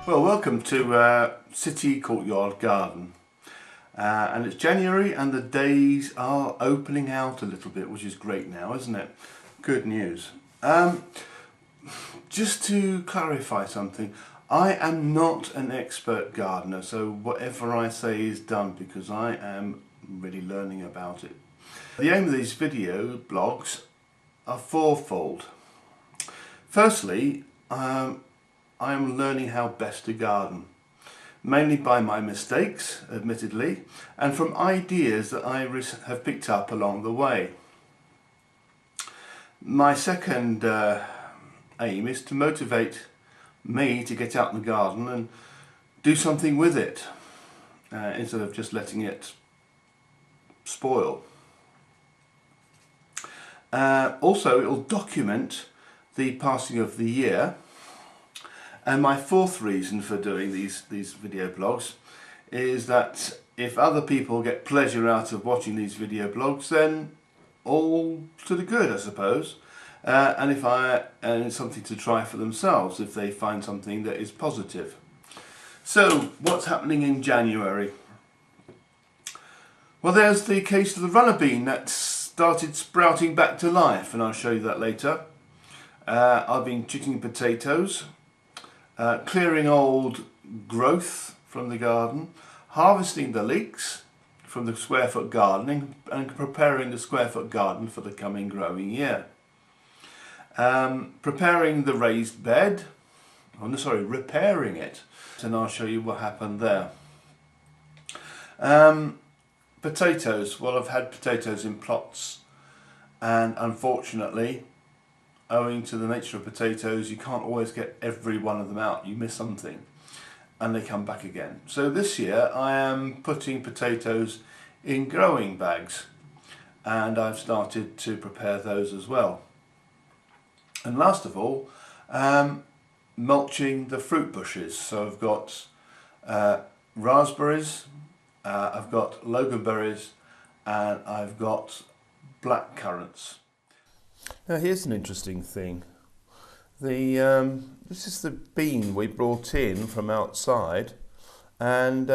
Well, welcome to City Courtyard Garden, and it's January and the days are opening out a little bit, which is great now, isn't it? Good news. Just to clarify something, I am not an expert gardener, so whatever I say is done because I am really learning about it. The aim of these video blogs are fourfold. Firstly, I am learning how best to garden, mainly by my mistakes, admittedly, and from ideas that I have picked up along the way. My second aim is to motivate me to get out in the garden and do something with it, instead of just letting it spoil. Also, it will document the passing of the year. And my fourth reason for doing these video blogs is that if other people get pleasure out of watching these video blogs, then all to the good, I suppose. And it's something to try for themselves if they find something that is positive. So, what's happening in January? Well, there's the case of the runner bean that started sprouting back to life, and I'll show you that later. I've been chipping potatoes. Clearing old growth from the garden, harvesting the leeks from the square foot gardening and preparing the square foot garden for the coming growing year. Preparing the raised bed, repairing it, and I'll show you what happened there. Potatoes, well, I've had potatoes in plots, and unfortunately, owing to the nature of potatoes, you can't always get every one of them out. You miss something and they come back again. So this year I am putting potatoes in growing bags, and I've started to prepare those as well. And last of all, mulching the fruit bushes. So I've got raspberries, I've got loganberries, and I've got black currants. Now here's an interesting thing. This is the bean we brought in from outside, and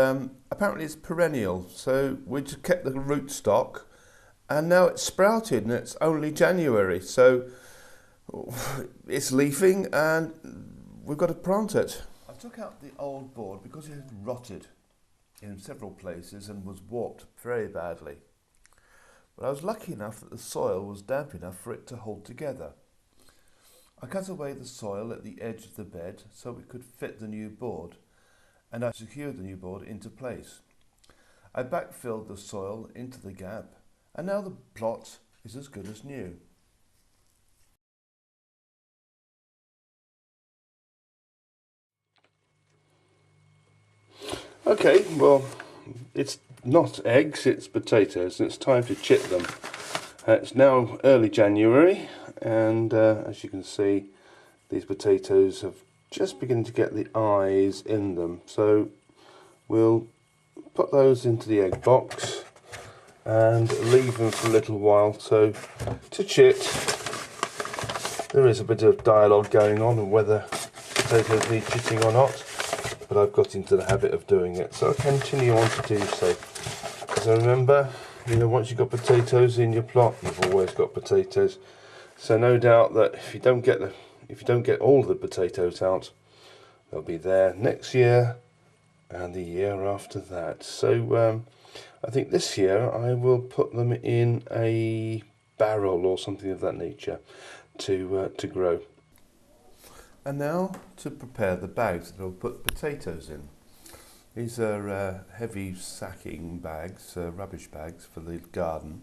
apparently it's perennial, so we just kept the rootstock, and now it's sprouted and it's only January, so it's leafing and we've got to plant it. I took out the old board because it had rotted in several places and was warped very badly. But I was lucky enough that the soil was damp enough for it to hold together. I cut away the soil at the edge of the bed so it could fit the new board, and I secured the new board into place. I backfilled the soil into the gap, and now the plot is as good as new. Okay, well, it's not eggs, it's potatoes, and it's time to chip them. It's now early January, and as you can see, these potatoes have just begun to get the eyes in them. So we'll put those into the egg box and leave them for a little while. So to chit, there is a bit of dialogue going on whether potatoes need chitting or not, but I've got into the habit of doing it, so I'll continue on to do so. Because I remember, once you've got potatoes in your plot, you've always got potatoes. So no doubt that if you don't get all the potatoes out, they'll be there next year and the year after that. So I think this year I will put them in a barrel or something of that nature to grow. And now to prepare the bags that I'll put potatoes in. These are heavy sacking bags, rubbish bags for the garden,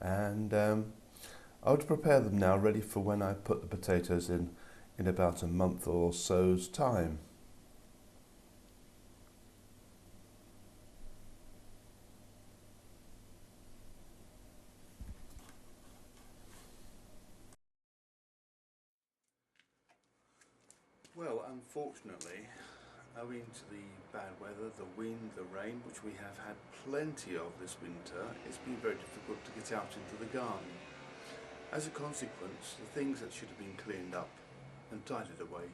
and I would prepare them now ready for when I put the potatoes in about a month or so's time. Well, unfortunately, owing to the bad weather, the wind, the rain, which we have had plenty of this winter, it's been very difficult to get out into the garden. As a consequence, the things that should have been cleaned up and tidied away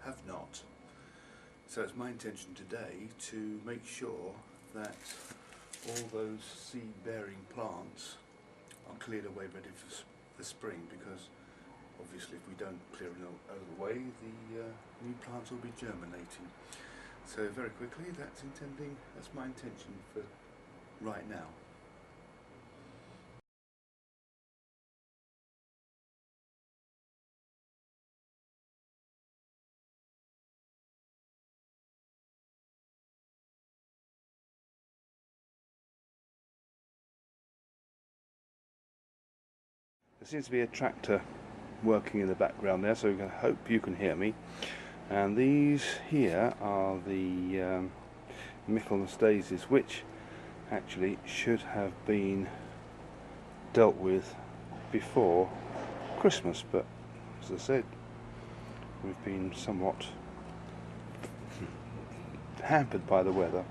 have not. So it's my intention today to make sure that all those seed-bearing plants are cleared away ready for the spring, because obviously if we don't clear them out of the way, the new plants will be germinating. So very quickly, that's my intention for right now. There seems to be a tractor working in the background there, so I hope you can hear me. And these here are the Michaelmas daisies, which actually should have been dealt with before Christmas, but as I said, we've been somewhat hampered by the weather,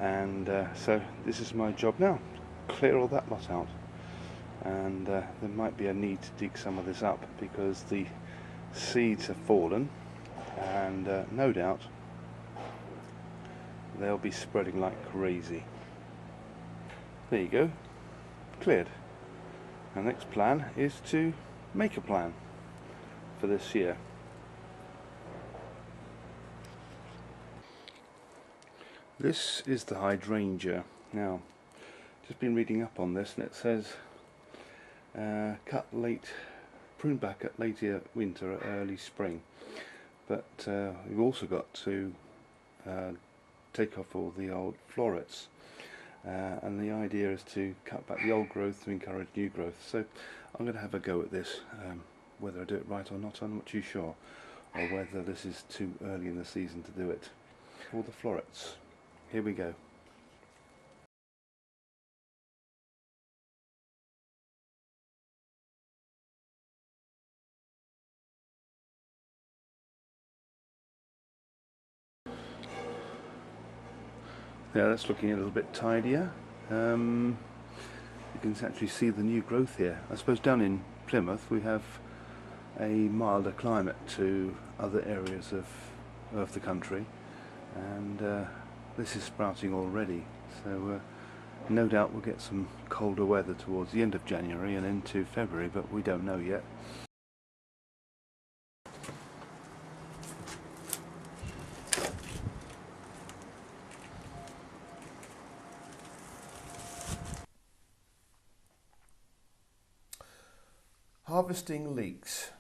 and so this is my job now, clear all that lot out. And there might be a need to dig some of this up because the seeds have fallen, and no doubt they'll be spreading like crazy. There you go, cleared. Our next plan is to make a plan for this year. This is the hydrangea. Now, just been reading up on this, and it says cut late, prune back at later winter or early spring, but we've also got to take off all the old florets, and the idea is to cut back the old growth to encourage new growth. So I'm going to have a go at this. Whether I do it right or not, I'm not too sure, or whether this is too early in the season to do it. All the florets, here we go. Yeah, that's looking a little bit tidier. You can actually see the new growth here. I suppose down in Plymouth we have a milder climate to other areas of the country, and this is sprouting already. So no doubt we'll get some colder weather towards the end of January and into February, but we don't know yet. Harvesting leeks.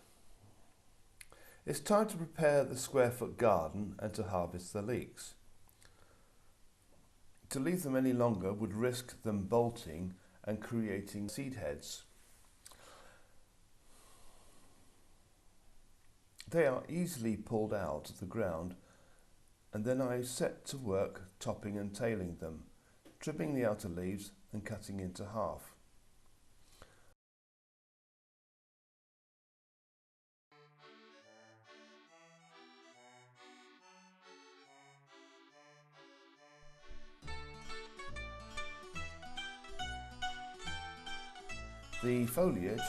It's time to prepare the square-foot garden and to harvest the leeks. To leave them any longer would risk them bolting and creating seed heads. They are easily pulled out of the ground, and then I set to work topping and tailing them, trimming the outer leaves and cutting into half. The foliage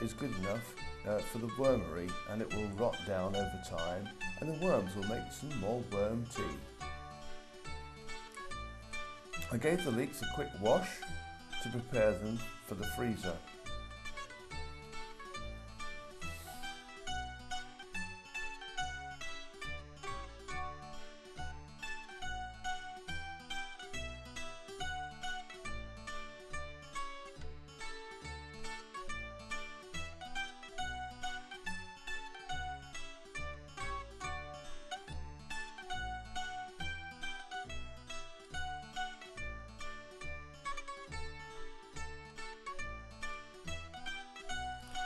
is good enough for the wormery, and it will rot down over time, and the worms will make some more worm tea. I gave the leeks a quick wash to prepare them for the freezer.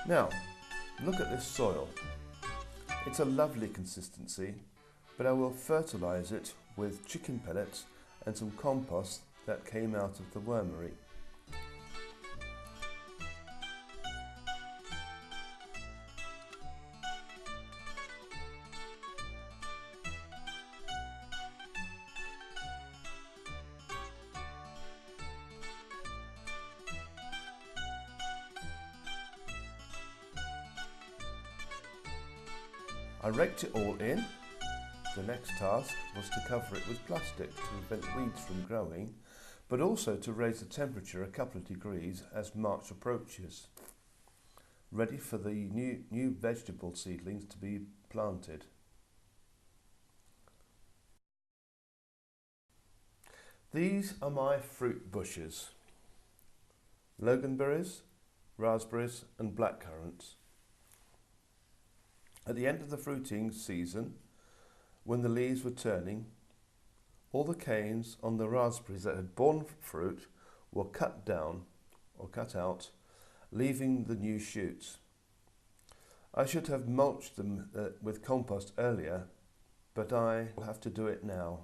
Now, look at this soil. It's a lovely consistency, but I will fertilise it with chicken pellets and some compost that came out of the wormery. I raked it all in, The next task was to cover it with plastic to prevent weeds from growing, but also to raise the temperature a couple of degrees as March approaches, ready for the new vegetable seedlings to be planted. These are my fruit bushes: loganberries, raspberries and blackcurrants. At the end of the fruiting season, when the leaves were turning, all the canes on the raspberries that had borne fruit were cut down or cut out, leaving the new shoots. I should have mulched them with compost earlier, but I will have to do it now.